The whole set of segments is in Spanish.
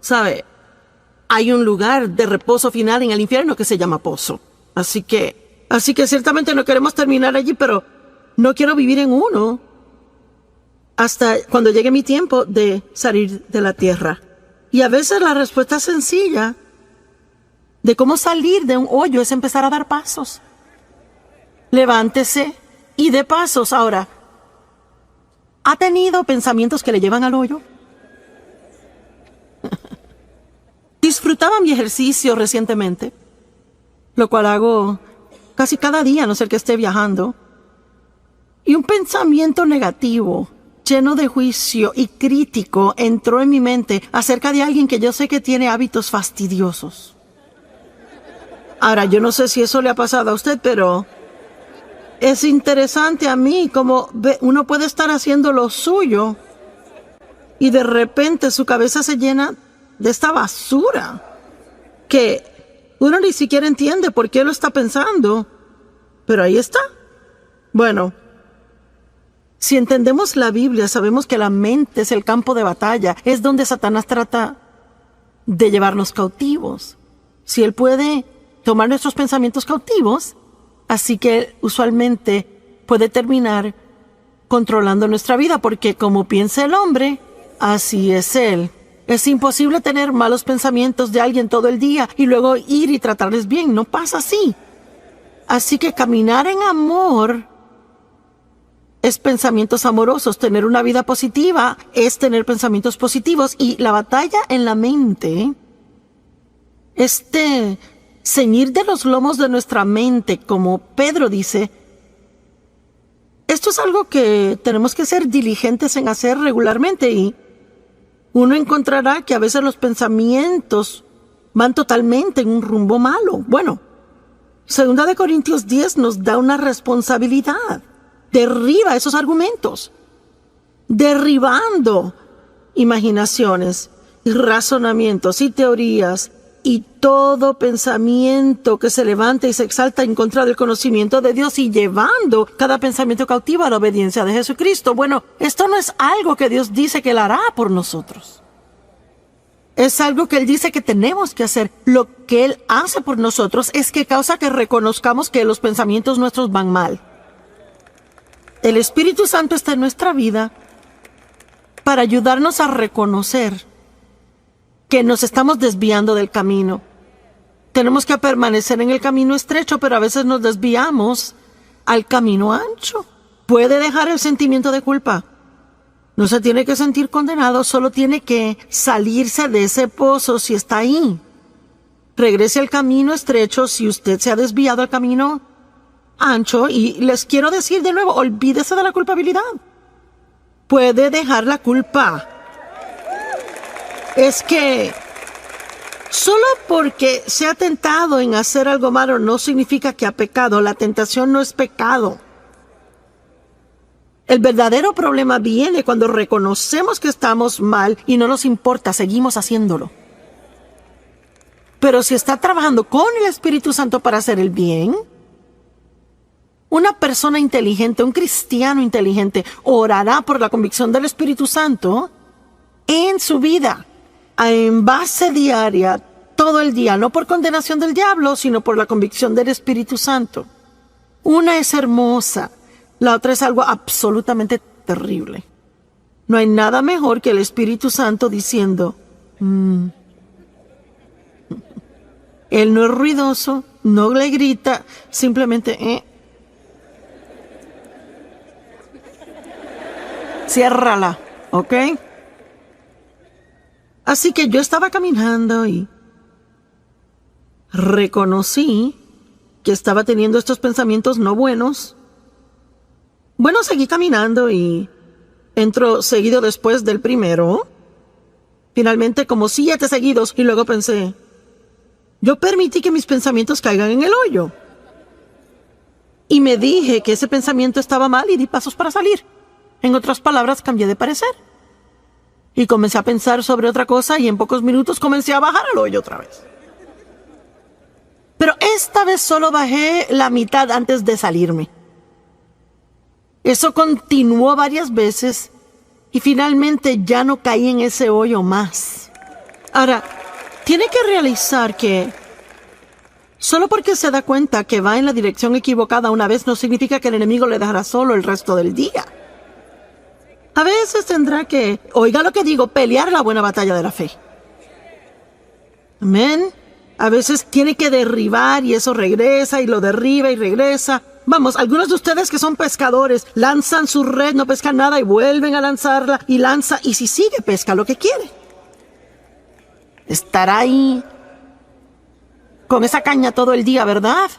¿sabe? Hay un lugar de reposo final en el infierno que se llama pozo. Así que ciertamente no queremos terminar allí, pero no quiero vivir en uno hasta cuando llegue mi tiempo de salir de la tierra. Y a veces la respuesta sencilla de cómo salir de un hoyo es empezar a dar pasos. Levántese y dé pasos. Ahora, ¿ha tenido pensamientos que le llevan al hoyo? Disfrutaba mi ejercicio recientemente, lo cual hago casi cada día, a no ser que esté viajando. Y un pensamiento negativo, lleno de juicio y crítico, entró en mi mente acerca de alguien que yo sé que tiene hábitos fastidiosos. Ahora, yo no sé si eso le ha pasado a usted, pero es interesante a mí como uno puede estar haciendo lo suyo y de repente su cabeza se llena de esta basura que uno ni siquiera entiende por qué lo está pensando, pero ahí está. Bueno, si entendemos la Biblia, sabemos que la mente es el campo de batalla, es donde Satanás trata de llevarnos cautivos. Si él puede tomar nuestros pensamientos cautivos, así que usualmente puede terminar controlando nuestra vida, porque como piensa el hombre, así es él. Es imposible tener malos pensamientos de alguien todo el día y luego ir y tratarles bien. No pasa así. Así que caminar en amor es pensamientos amorosos. Tener una vida positiva es tener pensamientos positivos. Y la batalla en la mente, ceñir de los lomos de nuestra mente, como Pedro dice, esto es algo que tenemos que ser diligentes en hacer regularmente, y uno encontrará que a veces los pensamientos van totalmente en un rumbo malo. Bueno, 2 Corintios 10 nos da una responsabilidad. Derriba esos argumentos, derribando imaginaciones y razonamientos y teorías y todo pensamiento que se levanta y se exalta en contra del conocimiento de Dios, y llevando cada pensamiento cautivo a la obediencia de Jesucristo. Bueno, esto no es algo que Dios dice que Él hará por nosotros. Es algo que Él dice que tenemos que hacer. Lo que Él hace por nosotros es que causa que reconozcamos que los pensamientos nuestros van mal. El Espíritu Santo está en nuestra vida para ayudarnos a reconocer que nos estamos desviando del camino. Tenemos que permanecer en el camino estrecho, pero a veces nos desviamos al camino ancho. Puede dejar el sentimiento de culpa. No se tiene que sentir condenado, solo tiene que salirse de ese pozo si está ahí. Regrese al camino estrecho si usted se ha desviado al camino ancho, y les quiero decir de nuevo, olvídese de la culpabilidad. Puede dejar la culpa. Es que solo porque se ha tentado en hacer algo malo no significa que ha pecado. La tentación no es pecado. El verdadero problema viene cuando reconocemos que estamos mal y no nos importa, seguimos haciéndolo. Pero si está trabajando con el Espíritu Santo para hacer el bien, una persona inteligente, un cristiano inteligente, orará por la convicción del Espíritu Santo en su vida, en base diaria, todo el día, no por condenación del diablo, sino por la convicción del Espíritu Santo. Una es hermosa, la otra es algo absolutamente terrible. No hay nada mejor que el Espíritu Santo diciendo, Él no es ruidoso, no le grita, simplemente, ciérrala, ¿ok? Así que yo estaba caminando y reconocí que estaba teniendo estos pensamientos no buenos. Bueno, seguí caminando y entro seguido después del primero. Finalmente como 7 seguidos, y luego pensé, yo permití que mis pensamientos caigan en el hoyo. Y me dije que ese pensamiento estaba mal y di pasos para salir. En otras palabras, cambié de parecer. Y comencé a pensar sobre otra cosa, y en pocos minutos comencé a bajar al hoyo otra vez. Pero esta vez solo bajé la mitad antes de salirme. Eso continuó varias veces y finalmente ya no caí en ese hoyo más. Ahora, tiene que realizar que solo porque se da cuenta que va en la dirección equivocada una vez no significa que el enemigo le dejará solo el resto del día. A veces tendrá que, oiga lo que digo, pelear la buena batalla de la fe. Amén. A veces tiene que derribar y eso regresa y lo derriba y regresa. Vamos, algunos de ustedes que son pescadores lanzan su red, no pescan nada y vuelven a lanzarla y lanza y si sigue pesca lo que quiere. Estará ahí con esa caña todo el día, ¿verdad?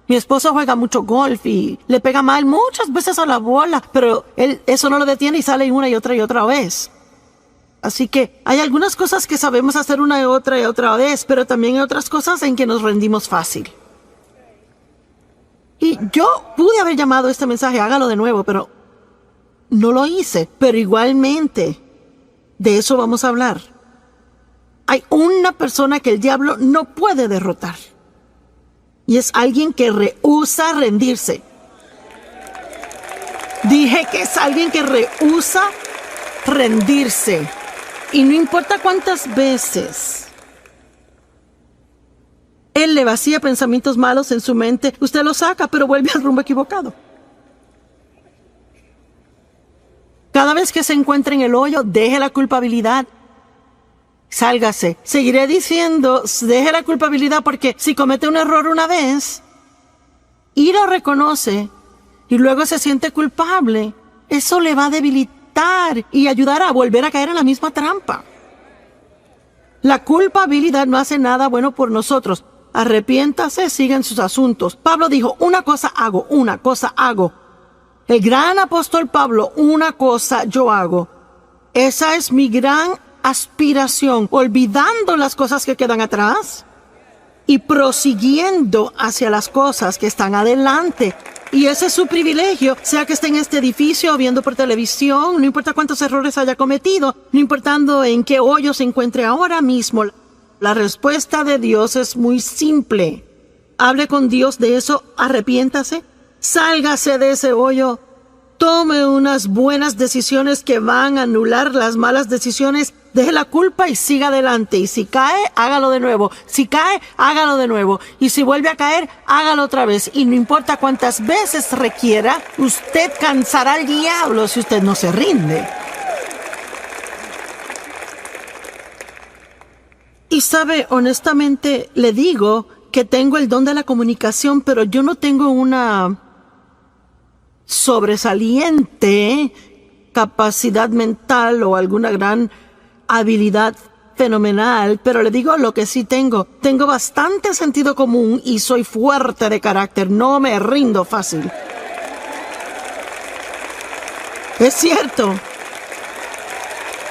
Mi esposo juega mucho golf y le pega mal muchas veces a la bola, pero él eso no lo detiene y sale una y otra vez. Así que hay algunas cosas que sabemos hacer una y otra vez, pero también hay otras cosas en que nos rendimos fácil. Y yo pude haber llamado este mensaje, hágalo de nuevo, pero no lo hice. Pero igualmente, de eso vamos a hablar. Hay una persona que el diablo no puede derrotar. Y es alguien que rehúsa rendirse. Dije que es alguien que rehúsa rendirse. Y no importa cuántas veces él le vacía pensamientos malos en su mente, usted lo saca, pero vuelve al rumbo equivocado. Cada vez que se encuentre en el hoyo, deje la culpabilidad. Sálgase. Seguiré diciendo, deje la culpabilidad porque si comete un error una vez y lo reconoce y luego se siente culpable, eso le va a debilitar y ayudar a volver a caer en la misma trampa. La culpabilidad no hace nada bueno por nosotros. Arrepiéntase, sigan sus asuntos. Pablo dijo, una cosa hago. El gran apóstol Pablo, una cosa yo hago. Esa es mi gran aspiración, olvidando las cosas que quedan atrás y prosiguiendo hacia las cosas que están adelante. Y ese es su privilegio, sea que esté en este edificio o viendo por televisión, no importa cuántos errores haya cometido, no importando en qué hoyo se encuentre ahora mismo. La respuesta de Dios es muy simple. Hable con Dios de eso, arrepiéntase, sálgase de ese hoyo, tome unas buenas decisiones que van a anular las malas decisiones, deje la culpa y siga adelante. Y si cae, hágalo de nuevo. Si cae, hágalo de nuevo. Y si vuelve a caer, hágalo otra vez. Y no importa cuántas veces requiera, usted cansará al diablo si usted no se rinde. Y sabe, honestamente, le digo que tengo el don de la comunicación, pero yo no tengo una sobresaliente capacidad mental o alguna gran habilidad fenomenal, pero le digo lo que sí tengo. Tengo bastante sentido común y soy fuerte de carácter. No me rindo fácil. Es cierto.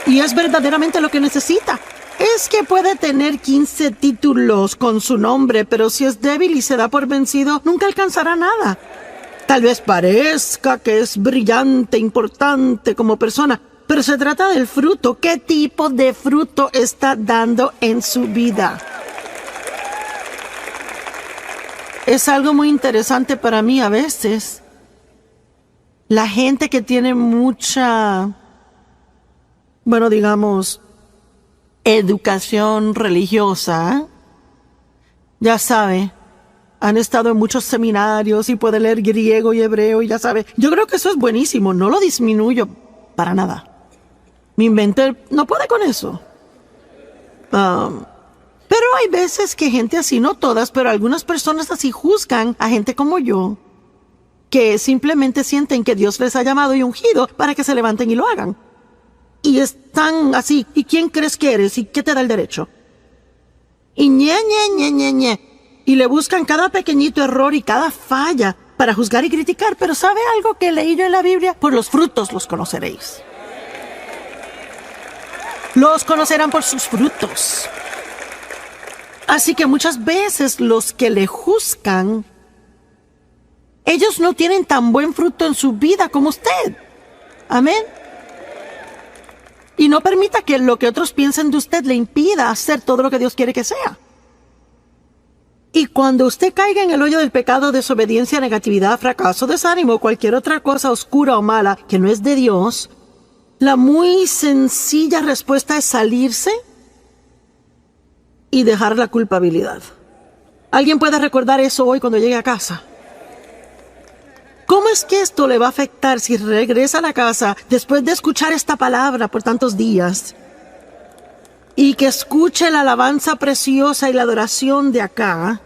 Y es verdaderamente lo que necesita. Es que puede tener 15 títulos con su nombre, pero si es débil y se da por vencido, nunca alcanzará nada. Tal vez parezca que es brillante, importante como persona, pero se trata del fruto. ¿Qué tipo de fruto está dando en su vida? Es algo muy interesante para mí a veces. La gente que tiene mucha, digamos, educación religiosa, ya sabe, han estado en muchos seminarios y puede leer griego y hebreo y ya sabe. Yo creo que eso es buenísimo, no lo disminuyo para nada. Mi mente no puede con eso. Pero hay veces que gente así, no todas, pero algunas personas así juzgan a gente como yo, que simplemente sienten que Dios les ha llamado y ungido para que se levanten y lo hagan. Y están así, ¿y quién crees que eres? ¿Y qué te da el derecho? Y ñe. Y le buscan cada pequeñito error y cada falla para juzgar y criticar. Pero ¿sabe algo que leí yo en la Biblia? Por los frutos los conoceréis. Los conocerán por sus frutos. Así que muchas veces los que le juzgan, ellos no tienen tan buen fruto en su vida como usted. Amén. Y no permita que lo que otros piensen de usted le impida hacer todo lo que Dios quiere que sea. Y cuando usted caiga en el hoyo del pecado, desobediencia, negatividad, fracaso, desánimo, cualquier otra cosa oscura o mala que no es de Dios, la muy sencilla respuesta es salirse y dejar la culpabilidad. ¿Alguien puede recordar eso hoy cuando llegue a casa? ¿Cómo es que esto le va a afectar si regresa a la casa después de escuchar esta palabra por tantos días? Y que escuche la alabanza preciosa y la adoración de acá.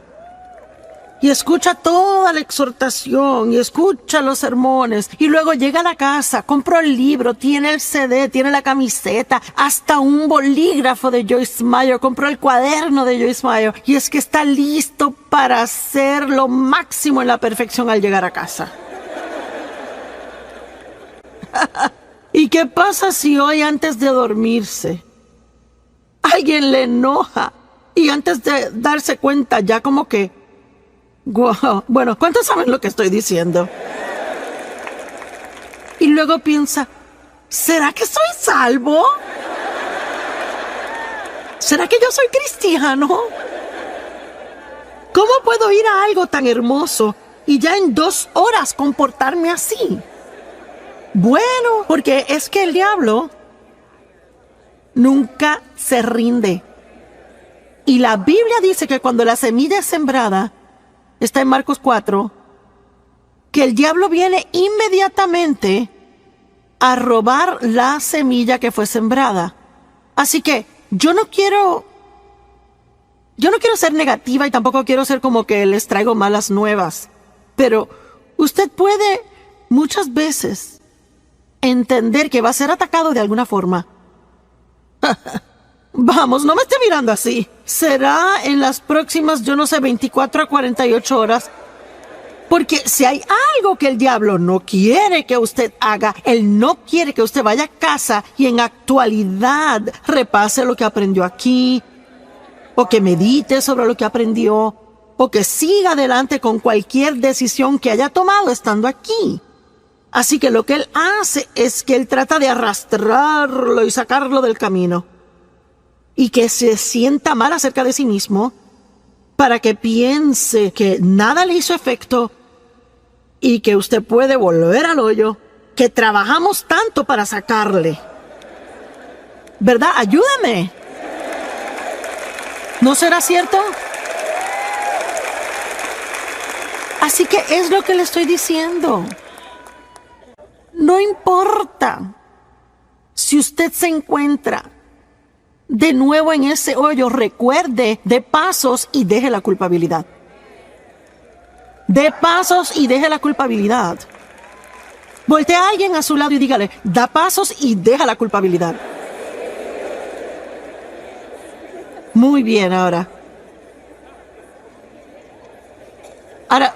Y escucha toda la exhortación y escucha los sermones. Y luego llega a la casa, compró el libro, tiene el CD, tiene la camiseta, hasta un bolígrafo de Joyce Meyer, compró el cuaderno de Joyce Meyer. Y es que está listo para hacer lo máximo en la perfección al llegar a casa. ¿Y qué pasa si hoy antes de dormirse alguien le enoja y antes de darse cuenta ya como que, wow, bueno, ¿cuántos saben lo que estoy diciendo? Y luego piensa, ¿será que soy salvo? ¿Será que yo soy cristiano? ¿Cómo puedo ir a algo tan hermoso y ya en 2 horas comportarme así? Bueno, porque es que el diablo nunca se rinde. Y la Biblia dice que cuando la semilla es sembrada, está en Marcos 4, que el diablo viene inmediatamente a robar la semilla que fue sembrada. Así que yo no quiero ser negativa y tampoco quiero ser como que les traigo malas nuevas. Pero usted puede muchas veces entender que va a ser atacado de alguna forma. Vamos, no me esté mirando así. Será en las próximas, 24 a 48 horas. Porque si hay algo que el diablo no quiere que usted haga, él no quiere que usted vaya a casa y en actualidad repase lo que aprendió aquí, o que medite sobre lo que aprendió, o que siga adelante con cualquier decisión que haya tomado estando aquí. Así que lo que él hace es que él trata de arrastrarlo y sacarlo del camino. Y que se sienta mal acerca de sí mismo para que piense que nada le hizo efecto y que usted puede volver al hoyo que trabajamos tanto para sacarle. ¿Verdad? Ayúdame. ¿No será cierto? Así que es lo que le estoy diciendo. No importa si usted se encuentra de nuevo en ese hoyo, recuerde, dé pasos y deje la culpabilidad. Dé pasos y deje la culpabilidad. Voltea a alguien a su lado y dígale, da pasos y deja la culpabilidad. Muy bien, ahora,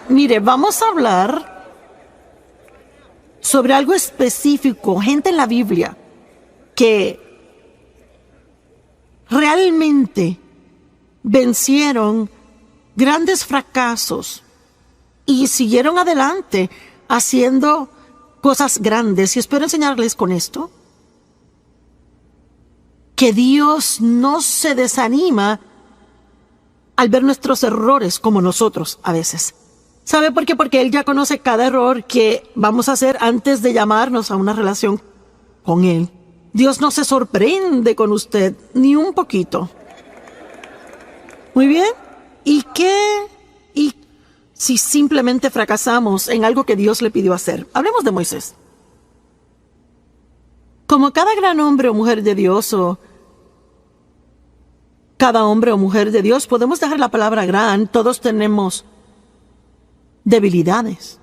mire, vamos a hablar sobre algo específico, gente en la Biblia que realmente vencieron grandes fracasos y siguieron adelante haciendo cosas grandes. Y espero enseñarles con esto que Dios no se desanima al ver nuestros errores como nosotros a veces. ¿Sabe por qué? Porque Él ya conoce cada error que vamos a hacer antes de llamarnos a una relación con Él. Dios no se sorprende con usted ni un poquito. Muy bien. ¿Y qué? ¿Y si simplemente fracasamos en algo que Dios le pidió hacer? Hablemos de Moisés. Como cada gran hombre o mujer de Dios, o cada hombre o mujer de Dios, podemos dejar la palabra gran, todos tenemos debilidades.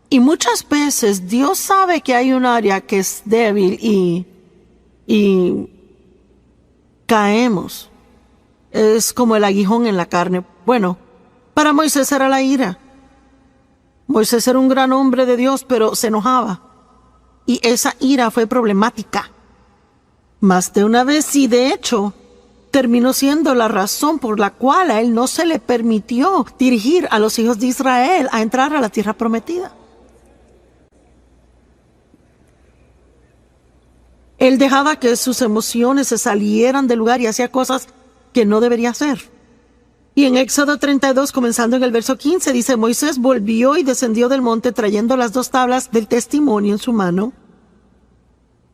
Y muchas veces Dios sabe que hay un área que es débil y caemos. Es como el aguijón en la carne. Bueno, para Moisés era la ira. Moisés era un gran hombre de Dios, pero se enojaba. Y esa ira fue problemática. Más de una vez, y de hecho, terminó siendo la razón por la cual a él no se le permitió dirigir a los hijos de Israel a entrar a la tierra prometida. Él dejaba que sus emociones se salieran del lugar y hacía cosas que no debería hacer. Y en Éxodo 32, comenzando en el verso 15, dice, Moisés volvió y descendió del monte trayendo las 2 tablas del testimonio en su mano.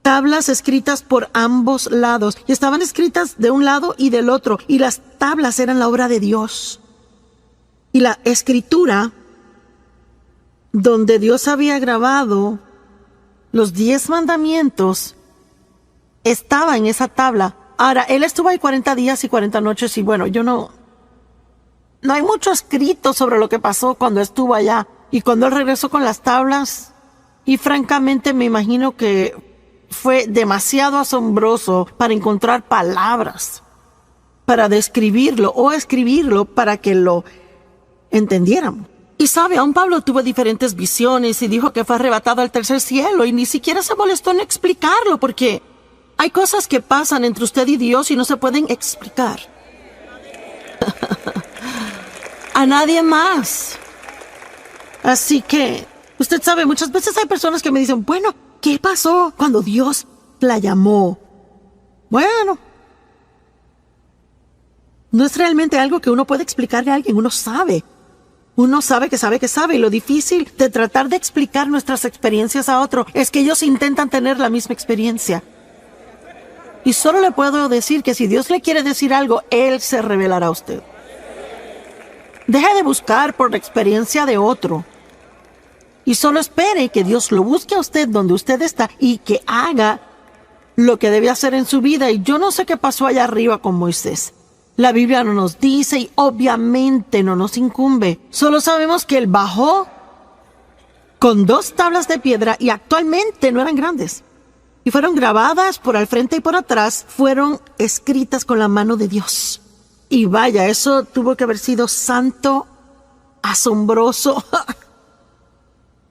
tablas escritas por ambos lados, y estaban escritas de un lado y del otro, y las tablas eran la obra de Dios. Y la escritura, donde Dios había grabado los 10 mandamientos, estaba en esa tabla. Ahora, él estuvo ahí 40 días y 40 noches, y bueno, no hay mucho escrito sobre lo que pasó cuando estuvo allá. Y cuando él regresó con las tablas, y francamente me imagino que fue demasiado asombroso para encontrar palabras para describirlo o escribirlo para que lo entendieran. Y sabe, aún Pablo tuvo diferentes visiones y dijo que fue arrebatado al tercer cielo, y ni siquiera se molestó en explicarlo, porque hay cosas que pasan entre usted y Dios y no se pueden explicar a nadie más. Así que, usted sabe, muchas veces hay personas que me dicen, bueno, ¿qué pasó cuando Dios la llamó? Bueno, no es realmente algo que uno puede explicarle a alguien. Uno sabe que sabe que sabe. Y lo difícil de tratar de explicar nuestras experiencias a otro es que ellos intentan tener la misma experiencia. Y solo le puedo decir que si Dios le quiere decir algo, Él se revelará a usted. Deje de buscar por la experiencia de otro. Y solo espere que Dios lo busque a usted donde usted está y que haga lo que debe hacer en su vida. Y yo no sé qué pasó allá arriba con Moisés. La Biblia no nos dice y obviamente no nos incumbe. Solo sabemos que él bajó con 2 tablas de piedra y actualmente no eran grandes. Y fueron grabadas por al frente y por atrás. Fueron escritas con la mano de Dios. Y vaya, eso tuvo que haber sido santo, asombroso,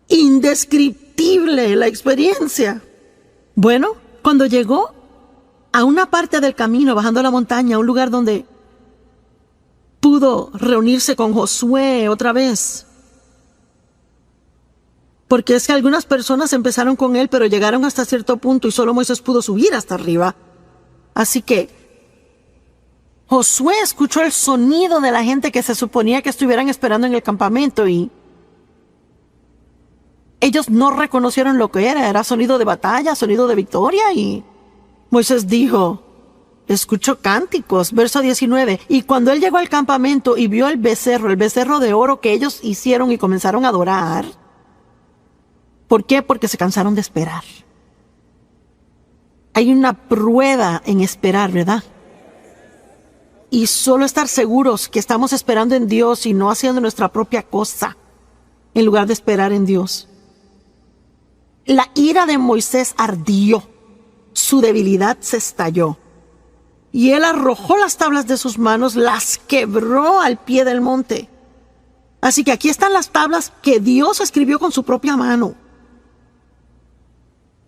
indescriptible la experiencia. Bueno, cuando llegó a una parte del camino, bajando la montaña, a un lugar donde pudo reunirse con Josué otra vez. Porque es que algunas personas empezaron con él, pero llegaron hasta cierto punto y solo Moisés pudo subir hasta arriba. Así que Josué escuchó el sonido de la gente que se suponía que estuvieran esperando en el campamento, y ellos no reconocieron lo que era sonido de batalla, sonido de victoria. Y Moisés dijo, escuchó cánticos, verso 19, y cuando él llegó al campamento y vio el becerro de oro que ellos hicieron y comenzaron a adorar. ¿Por qué? Porque se cansaron de esperar. Hay una prueba en esperar, ¿verdad? Y solo estar seguros que estamos esperando en Dios y no haciendo nuestra propia cosa, en lugar de esperar en Dios. La ira de Moisés ardió, su debilidad se estalló, y él arrojó las tablas de sus manos, las quebró al pie del monte. Así que aquí están las tablas que Dios escribió con su propia mano.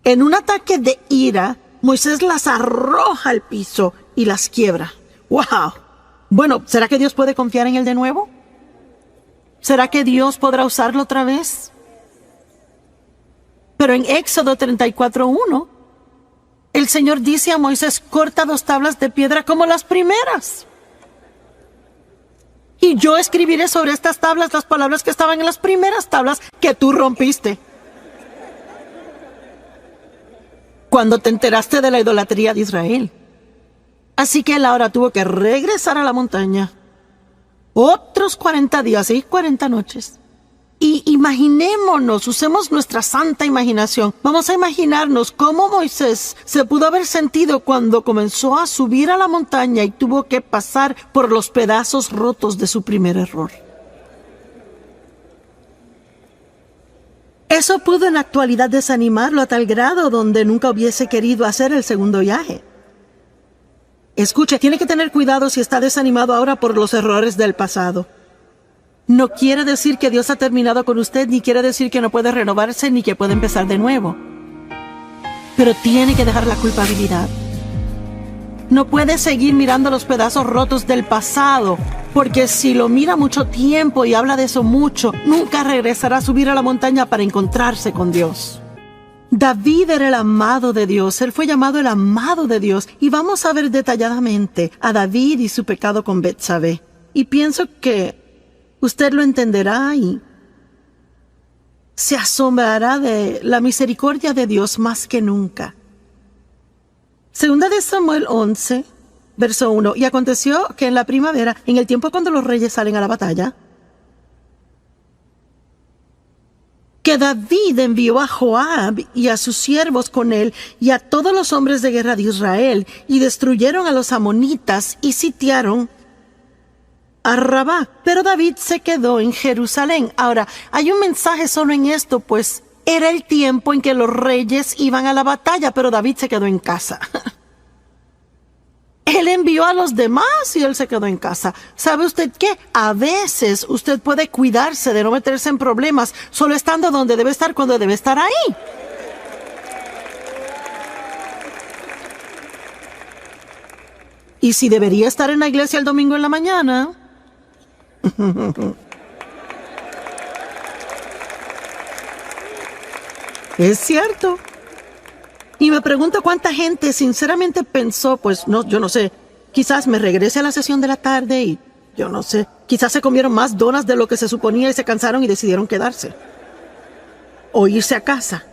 En un ataque de ira, Moisés las arroja al piso y las quiebra. ¡Wow! Bueno, ¿será que Dios puede confiar en él de nuevo? ¿Será que Dios podrá usarlo otra vez? Pero en Éxodo 34:1, el Señor dice a Moisés, corta 2 tablas de piedra como las primeras. Y yo escribiré sobre estas tablas las palabras que estaban en las primeras tablas que tú rompiste. Cuando te enteraste de la idolatría de Israel. Así que él ahora tuvo que regresar a la montaña. Otros 40 días y 40 noches. Y imaginémonos, usemos nuestra santa imaginación. Vamos a imaginarnos cómo Moisés se pudo haber sentido cuando comenzó a subir a la montaña y tuvo que pasar por los pedazos rotos de su primer error. Eso pudo en la actualidad desanimarlo a tal grado donde nunca hubiese querido hacer el segundo viaje. Escuche, tiene que tener cuidado si está desanimado ahora por los errores del pasado. No quiere decir que Dios ha terminado con usted, ni quiere decir que no puede renovarse, ni que puede empezar de nuevo. Pero tiene que dejar la culpabilidad. No puede seguir mirando los pedazos rotos del pasado, porque si lo mira mucho tiempo y habla de eso mucho, nunca regresará a subir a la montaña para encontrarse con Dios. David era el amado de Dios, él fue llamado el amado de Dios, y vamos a ver detalladamente a David y su pecado con Betsabé. Y pienso que usted lo entenderá y se asombrará de la misericordia de Dios más que nunca. Segunda de Samuel 11, verso 1. Y aconteció que en la primavera, en el tiempo cuando los reyes salen a la batalla, que David envió a Joab y a sus siervos con él y a todos los hombres de guerra de Israel, y destruyeron a los amonitas y sitiaron a Rabá. Pero David se quedó en Jerusalén. Ahora, hay un mensaje solo en esto, pues era el tiempo en que los reyes iban a la batalla, pero David se quedó en casa. Él envió a los demás y él se quedó en casa. ¿Sabe usted qué? A veces usted puede cuidarse de no meterse en problemas solo estando donde debe estar cuando debe estar ahí. Y si debería estar en la iglesia el domingo en la mañana, es cierto. Y me pregunto cuánta gente sinceramente pensó, pues no, yo no sé, quizás me regrese a la sesión de la tarde y yo no sé, quizás se comieron más donas de lo que se suponía y se cansaron y decidieron quedarse. O irse a casa.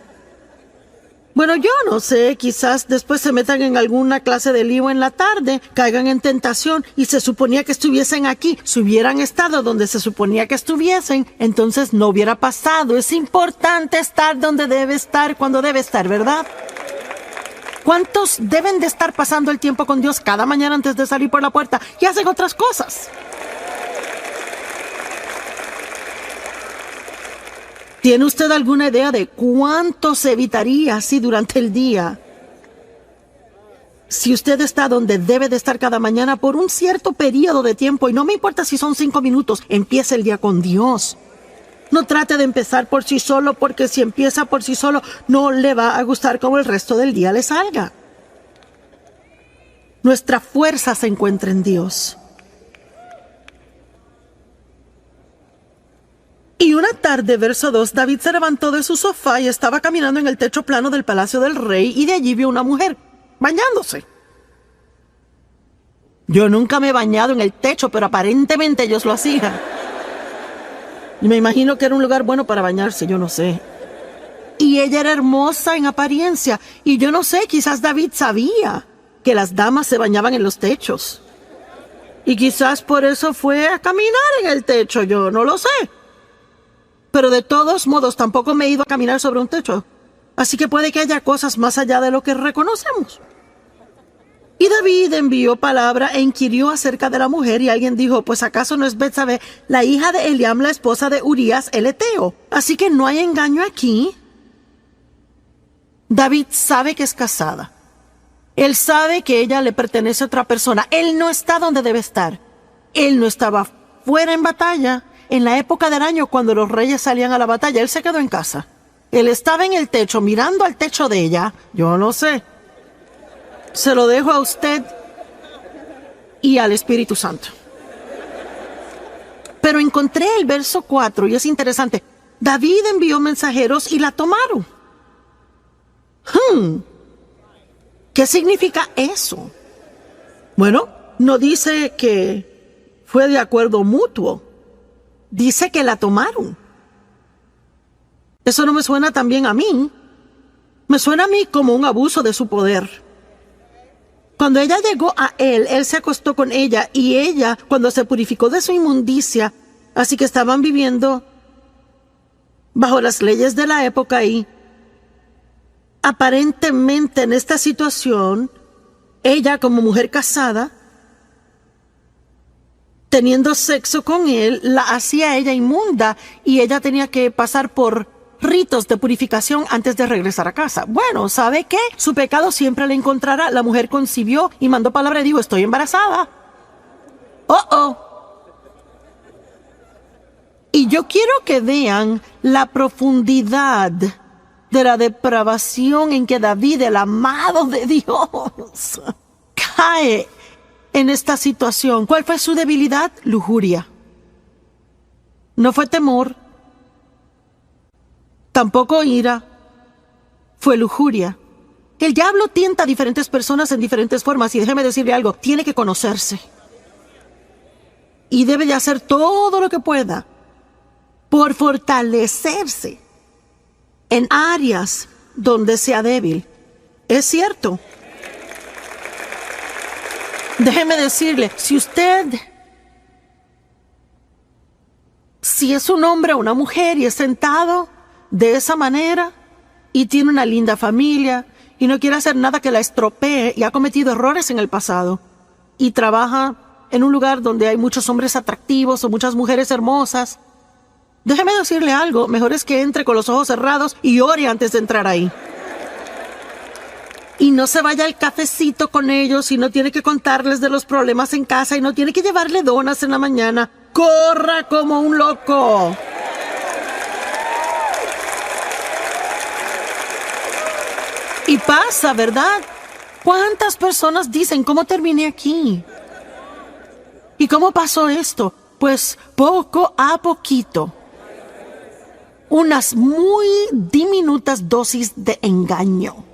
Bueno, yo no sé, quizás después se metan en alguna clase de lío en la tarde, caigan en tentación y se suponía que estuviesen aquí. Si hubieran estado donde se suponía que estuviesen, entonces no hubiera pasado. Es importante estar donde debe estar cuando debe estar, ¿verdad? ¿Cuántos deben de estar pasando el tiempo con Dios cada mañana antes de salir por la puerta y hacen otras cosas? ¿Tiene usted alguna idea de cuánto se evitaría así durante el día? Si usted está donde debe de estar cada mañana por un cierto periodo de tiempo, y no me importa si son 5 minutos, empiece el día con Dios. No trate de empezar por sí solo, porque si empieza por sí solo, no le va a gustar cómo el resto del día le salga. Nuestra fuerza se encuentra en Dios. Y una tarde, verso 2, David se levantó de su sofá y estaba caminando en el techo plano del palacio del rey, y de allí vio una mujer bañándose. Yo nunca me he bañado en el techo, pero aparentemente ellos lo hacían. Y me imagino que era un lugar bueno para bañarse, yo no sé. Y ella era hermosa en apariencia, y yo no sé, quizás David sabía que las damas se bañaban en los techos. Y quizás por eso fue a caminar en el techo, yo no lo sé. Pero de todos modos tampoco me he ido a caminar sobre un techo. Así que puede que haya cosas más allá de lo que reconocemos. Y David envió palabra e inquirió acerca de la mujer, y alguien dijo, pues ¿acaso no es Betsabé, la hija de Eliam, la esposa de Urías el heteo? Así que no hay engaño aquí. David sabe que es casada. Él sabe que ella le pertenece a otra persona. Él no está donde debe estar. Él no estaba fuera en batalla. En la época del año, cuando los reyes salían a la batalla, él se quedó en casa. Él estaba en el techo, mirando al techo de ella. Yo no sé. Se lo dejo a usted y al Espíritu Santo. Pero encontré el verso 4 y es interesante. David envió mensajeros y la tomaron. ¿Qué significa eso? Bueno, no dice que fue de acuerdo mutuo. Dice que la tomaron. Eso no me suena tan bien a mí. Me suena a mí como un abuso de su poder. Cuando ella llegó a él, él se acostó con ella, y ella, cuando se purificó de su inmundicia, así que estaban viviendo bajo las leyes de la época, y aparentemente en esta situación, ella como mujer casada, teniendo sexo con él, la hacía ella inmunda, y ella tenía que pasar por ritos de purificación antes de regresar a casa. Bueno, ¿sabe qué? Su pecado siempre le encontrará. La mujer concibió y mandó palabra y dijo, estoy embarazada. Y yo quiero que vean la profundidad de la depravación en que David, el amado de Dios, cae en esta situación. ¿Cuál fue su debilidad? Lujuria. No fue temor. Tampoco ira, fue lujuria. El diablo tienta a diferentes personas en diferentes formas, y déjeme decirle algo, tiene que conocerse. Y debe de hacer todo lo que pueda por fortalecerse en áreas donde sea débil. Es cierto. Déjeme decirle, si es un hombre o una mujer y es sentado de esa manera y tiene una linda familia y no quiere hacer nada que la estropee y ha cometido errores en el pasado y trabaja en un lugar donde hay muchos hombres atractivos o muchas mujeres hermosas, déjeme decirle algo, mejor es que entre con los ojos cerrados y ore antes de entrar ahí. Y no se vaya al cafecito con ellos y no tiene que contarles de los problemas en casa y no tiene que llevarle donas en la mañana. ¡Corra como un loco! Y pasa, ¿verdad? ¿Cuántas personas dicen cómo terminé aquí? ¿Y cómo pasó esto? Pues poco a poquito. Unas muy diminutas dosis de engaño.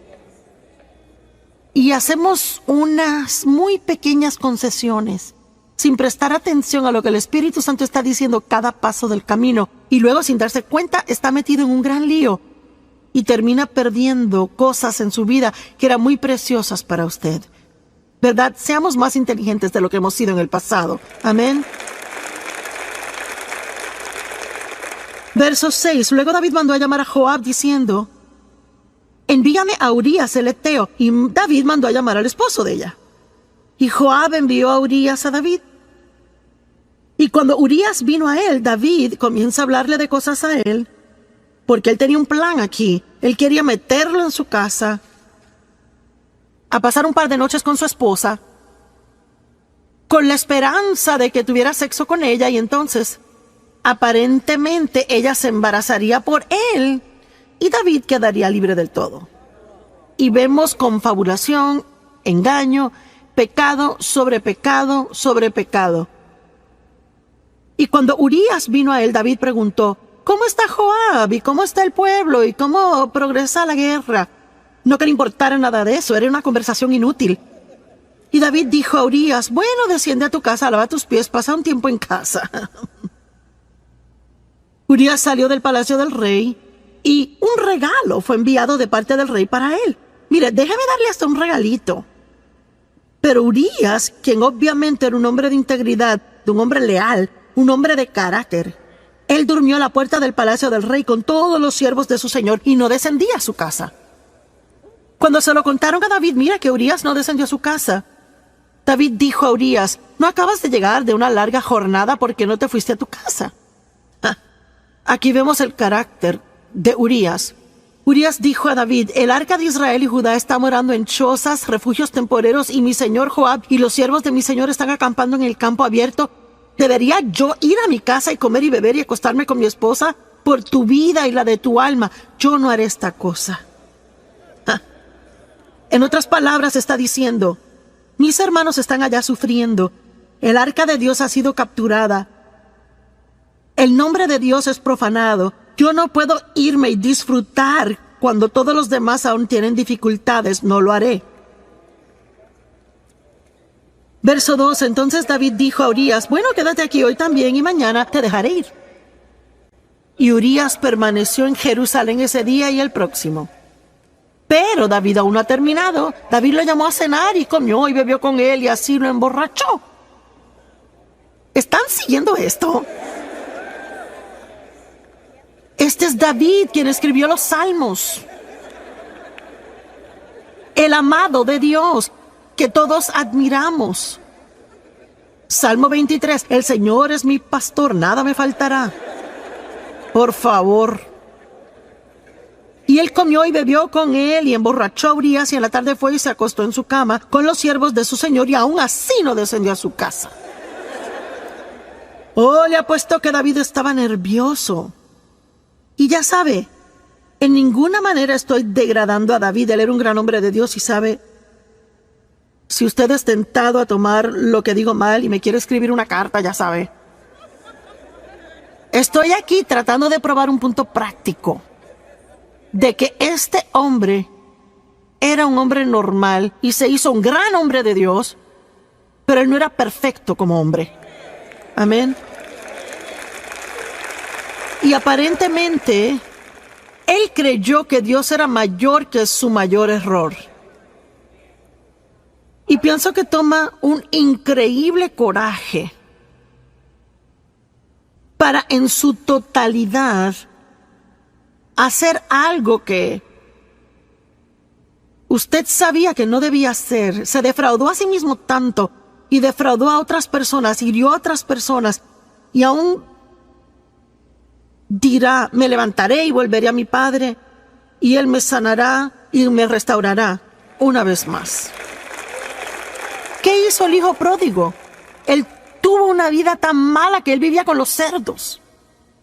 Y hacemos unas muy pequeñas concesiones, sin prestar atención a lo que el Espíritu Santo está diciendo cada paso del camino. Y luego, sin darse cuenta, está metido en un gran lío. Y termina perdiendo cosas en su vida que eran muy preciosas para usted. ¿Verdad? Seamos más inteligentes de lo que hemos sido en el pasado. Amén. Verso 6. Luego David mandó a llamar a Joab diciendo: envíame a Urías el Eteo. Y David mandó a llamar al esposo de ella. Y Joab envió a Urías a David. Y cuando Urías vino a él, David comienza a hablarle de cosas a él, porque él tenía un plan aquí. Él quería meterlo en su casa, a pasar un par de noches con su esposa, con la esperanza de que tuviera sexo con ella, y entonces, aparentemente, ella se embarazaría por él, y David quedaría libre del todo. Y vemos confabulación, engaño, pecado sobre pecado sobre pecado. Y cuando Urías vino a él, David preguntó: ¿cómo está Joab? ¿Y cómo está el pueblo? ¿Y cómo progresa la guerra? No que le importara nada de eso, era una conversación inútil. Y David dijo a Urías: bueno, desciende a tu casa, lava tus pies, pasa un tiempo en casa. Urías salió del palacio del rey y un regalo fue enviado de parte del rey para él. Mire, déjeme darle hasta un regalito. Pero Urías, quien obviamente era un hombre de integridad, de un hombre leal, un hombre de carácter, él durmió a la puerta del palacio del rey con todos los siervos de su señor y no descendía a su casa. Cuando se lo contaron a David, mira que Urías no descendió a su casa. David dijo a Urías: no acabas de llegar de una larga jornada porque no te fuiste a tu casa. Aquí vemos el carácter de Urías. Urías dijo a David: el arca de Israel y Judá está morando en chozas, refugios temporeros, y mi señor Joab y los siervos de mi señor están acampando en el campo abierto. ¿Debería yo ir a mi casa y comer y beber y acostarme con mi esposa? Por tu vida y la de tu alma, yo no haré esta cosa. En otras palabras, está diciendo: mis hermanos están allá sufriendo. El arca de Dios ha sido capturada. El nombre de Dios es profanado. Yo no puedo irme y disfrutar cuando todos los demás aún tienen dificultades. No lo haré. Verso 2. Entonces David dijo a Urías: bueno, quédate aquí hoy también y mañana te dejaré ir. Y Urías permaneció en Jerusalén ese día y el próximo. Pero David aún no ha terminado. David lo llamó a cenar y comió y bebió con él y así lo emborrachó. ¿Están siguiendo esto? Este es David quien escribió los Salmos. El amado de Dios que todos admiramos. Salmo 23. El Señor es mi pastor, nada me faltará. Por favor. Y él comió y bebió con él y emborrachó a Urías, y en la tarde fue y se acostó en su cama con los siervos de su señor, y aún así no descendió a su casa. Oh, le apuesto que David estaba nervioso. Y ya sabe, en ninguna manera estoy degradando a David. Él era un gran hombre de Dios y sabe, si usted es tentado a tomar lo que digo mal y me quiere escribir una carta, ya sabe. Estoy aquí tratando de probar un punto práctico de que este hombre era un hombre normal y se hizo un gran hombre de Dios, pero él no era perfecto como hombre. Amén. Y aparentemente, él creyó que Dios era mayor que su mayor error. Y pienso que toma un increíble coraje para en su totalidad hacer algo que usted sabía que no debía hacer. Se defraudó a sí mismo tanto y defraudó a otras personas, hirió a otras personas y aún dirá: me levantaré y volveré a mi padre y él me sanará y me restaurará una vez más. ¿Qué hizo el hijo pródigo? Él tuvo una vida tan mala que él vivía con los cerdos.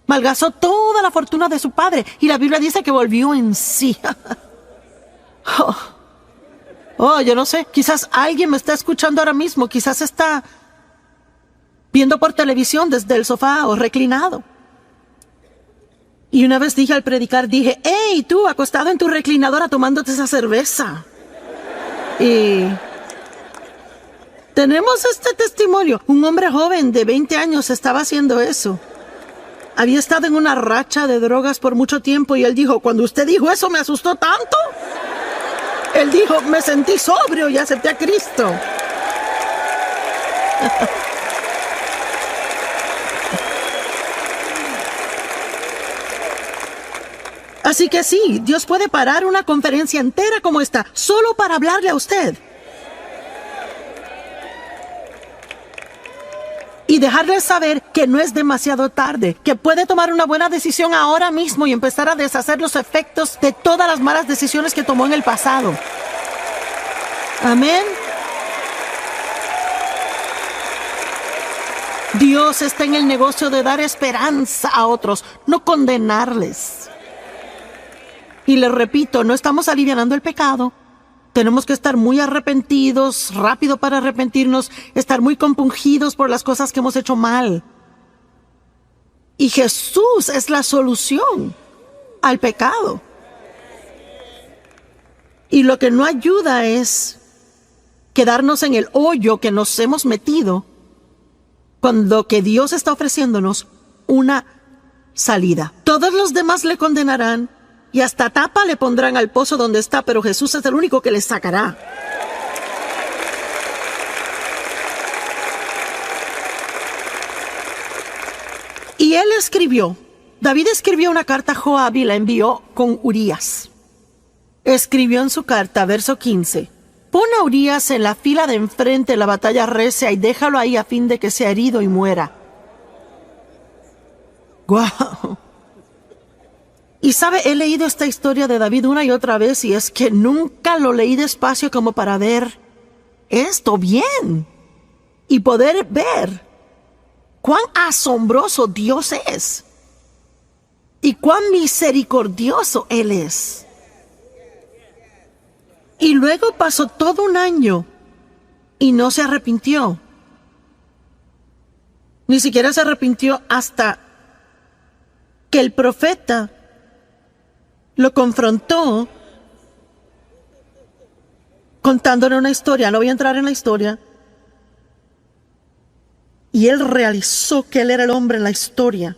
Malgastó toda la fortuna de su padre y la Biblia dice que volvió en sí. Yo no sé, quizás alguien me está escuchando ahora mismo, quizás está viendo por televisión desde el sofá o reclinado. Y una vez dije al predicar, dije: ¡hey, tú, acostado en tu reclinadora tomándote esa cerveza! Y tenemos este testimonio. Un hombre joven de 20 años estaba haciendo eso. Había estado en una racha de drogas por mucho tiempo y él dijo: cuando usted dijo eso me asustó tanto. Él dijo: me sentí sobrio y acepté a Cristo. Así que sí, Dios puede parar una conferencia entera como esta, solo para hablarle a usted. Y dejarle saber que no es demasiado tarde, que puede tomar una buena decisión ahora mismo y empezar a deshacer los efectos de todas las malas decisiones que tomó en el pasado. Amén. Dios está en el negocio de dar esperanza a otros, no condenarles. Y les repito, no estamos alivianando el pecado. Tenemos que estar muy arrepentidos, rápido para arrepentirnos, estar muy compungidos por las cosas que hemos hecho mal. Y Jesús es la solución al pecado. Y lo que no ayuda es quedarnos en el hoyo que nos hemos metido, cuando que Dios está ofreciéndonos una salida. Todos los demás le condenarán y hasta tapa le pondrán al pozo donde está, pero Jesús es el único que le sacará. Y él escribió, David escribió una carta a Joab y la envió con Urías. Escribió en su carta, verso 15: pon a Urías en la fila de enfrente, la batalla recia, y déjalo ahí a fin de que sea herido y muera. ¡Guau! Y sabe, he leído esta historia de David una y otra vez, y es que nunca lo leí despacio como para ver esto bien y poder ver cuán asombroso Dios es y cuán misericordioso Él es. Y luego pasó todo un año y no se arrepintió. Ni siquiera se arrepintió hasta que el profeta lo confrontó contándole una historia. No voy a entrar en la historia. Y él realizó que él era el hombre en la historia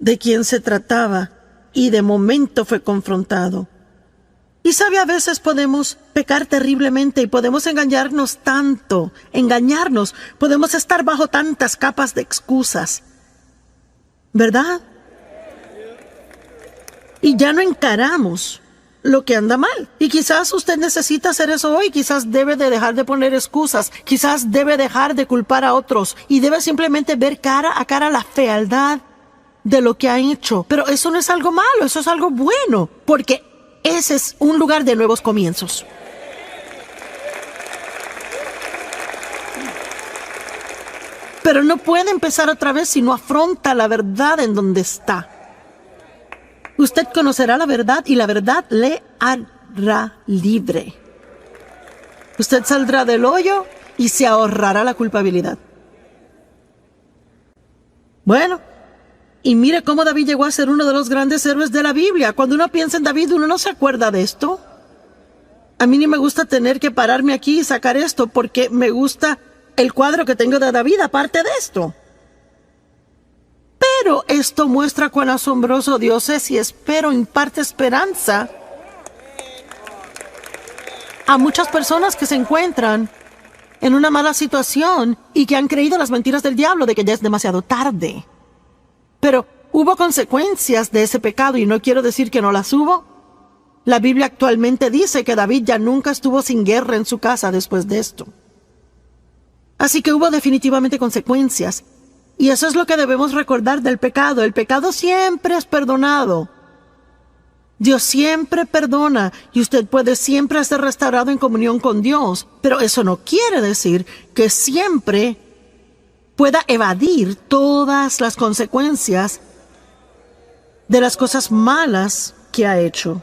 de quien se trataba, y de momento fue confrontado. Y sabe, a veces podemos pecar terriblemente y podemos engañarnos tanto, podemos estar bajo tantas capas de excusas, ¿verdad? Y ya no encaramos lo que anda mal. Y quizás usted necesita hacer eso hoy. Quizás debe de dejar de poner excusas. Quizás debe dejar de culpar a otros. Y debe simplemente ver cara a cara la fealdad de lo que ha hecho. Pero eso no es algo malo, eso es algo bueno. Porque ese es un lugar de nuevos comienzos. Pero no puede empezar otra vez si no afronta la verdad en donde está. Usted conocerá la verdad y la verdad le hará libre. Usted saldrá del hoyo y se ahorrará la culpabilidad. Bueno, y mire cómo David llegó a ser uno de los grandes héroes de la Biblia. Cuando uno piensa en David, uno no se acuerda de esto. A mí ni me gusta tener que pararme aquí y sacar esto, porque me gusta el cuadro que tengo de David aparte de esto. Pero esto muestra cuán asombroso Dios es, y espero imparte esperanza a muchas personas que se encuentran en una mala situación y que han creído las mentiras del diablo de que ya es demasiado tarde. Pero hubo consecuencias de ese pecado y no quiero decir que no las hubo. La Biblia actualmente dice que David ya nunca estuvo sin guerra en su casa después de esto. Así que hubo definitivamente consecuencias. Y eso es lo que debemos recordar del pecado. El pecado siempre es perdonado. Dios siempre perdona y usted puede siempre ser restaurado en comunión con Dios. Pero eso no quiere decir que siempre pueda evadir todas las consecuencias de las cosas malas que ha hecho.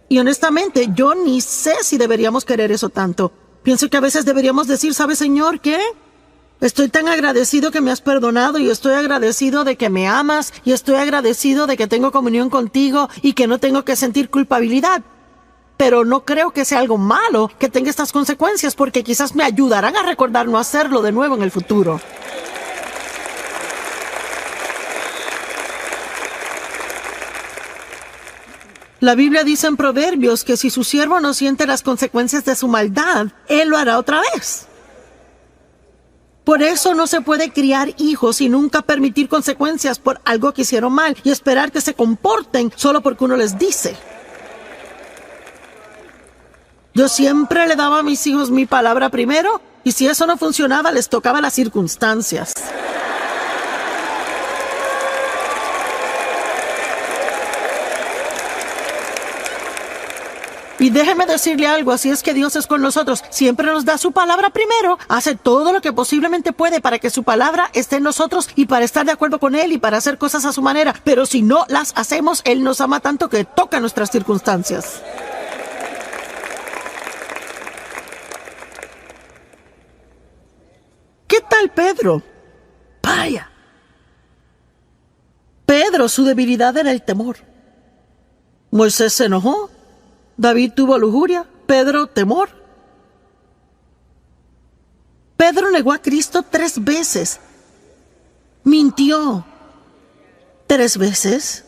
Y honestamente, yo ni sé si deberíamos querer eso tanto. Pienso que a veces deberíamos decir, ¿sabe, Señor, qué? Estoy tan agradecido que me has perdonado y estoy agradecido de que me amas y estoy agradecido de que tengo comunión contigo y que no tengo que sentir culpabilidad. Pero no creo que sea algo malo que tenga estas consecuencias porque quizás me ayudarán a recordar no hacerlo de nuevo en el futuro. La Biblia dice en Proverbios que si su siervo no siente las consecuencias de su maldad, él lo hará otra vez. Por eso no se puede criar hijos y nunca permitir consecuencias por algo que hicieron mal y esperar que se comporten solo porque uno les dice. Yo siempre le daba a mis hijos mi palabra primero y si eso no funcionaba les tocaba las circunstancias. Y déjeme decirle algo, así es que Dios es con nosotros. Siempre nos da su palabra primero, hace todo lo que posiblemente puede para que su palabra esté en nosotros y para estar de acuerdo con Él y para hacer cosas a su manera. Pero si no las hacemos, Él nos ama tanto que toca nuestras circunstancias. ¿Qué tal Pedro? Vaya. Pedro, su debilidad era el temor. Moisés se enojó. David tuvo lujuria, Pedro temor. Pedro negó a Cristo 3 veces. Mintió 3 veces.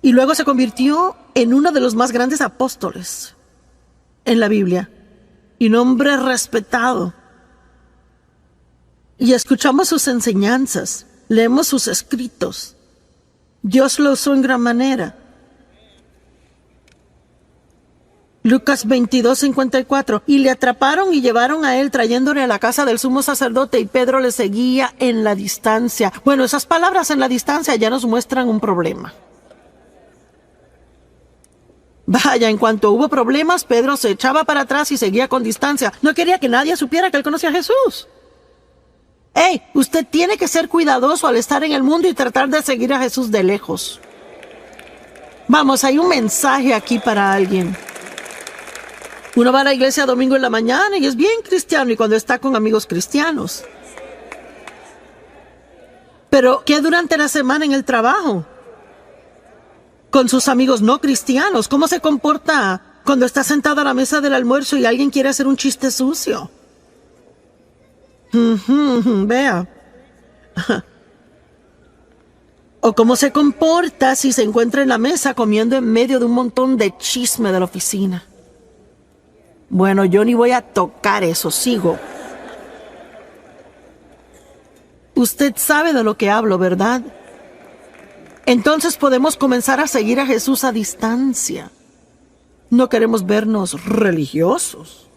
Y luego se convirtió en uno de los más grandes apóstoles en la Biblia. Y un hombre respetado. Y escuchamos sus enseñanzas, leemos sus escritos. Dios lo usó en gran manera. Lucas 22:54. Y le atraparon y llevaron a él trayéndole a la casa del sumo sacerdote y Pedro le seguía en la distancia. Bueno, esas palabras en la distancia ya nos muestran un problema. Vaya, en cuanto hubo problemas, Pedro se echaba para atrás y seguía con distancia. No quería que nadie supiera que él conocía a Jesús. ¡Hey! Usted tiene que ser cuidadoso al estar en el mundo y tratar de seguir a Jesús de lejos. Vamos, hay un mensaje aquí para alguien. Uno va a la iglesia domingo en la mañana y es bien cristiano y cuando está con amigos cristianos. Pero, ¿qué durante la semana en el trabajo? Con sus amigos no cristianos. ¿Cómo se comporta cuando está sentado a la mesa del almuerzo y alguien quiere hacer un chiste sucio? Vea. O cómo se comporta si se encuentra en la mesa comiendo en medio de un montón de chisme de la oficina. Bueno, yo ni voy a tocar eso, sigo. Usted sabe de lo que hablo, ¿verdad? Entonces podemos comenzar a seguir a Jesús a distancia. No queremos vernos religiosos.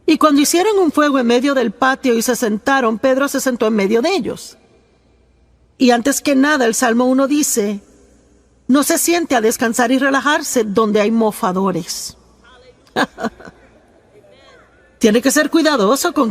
Y cuando hicieron un fuego en medio del patio y se sentaron, Pedro se sentó en medio de ellos. Y antes que nada, el Salmo 1 dice: no se siente a descansar y relajarse donde hay mofadores. Tiene que ser cuidadoso con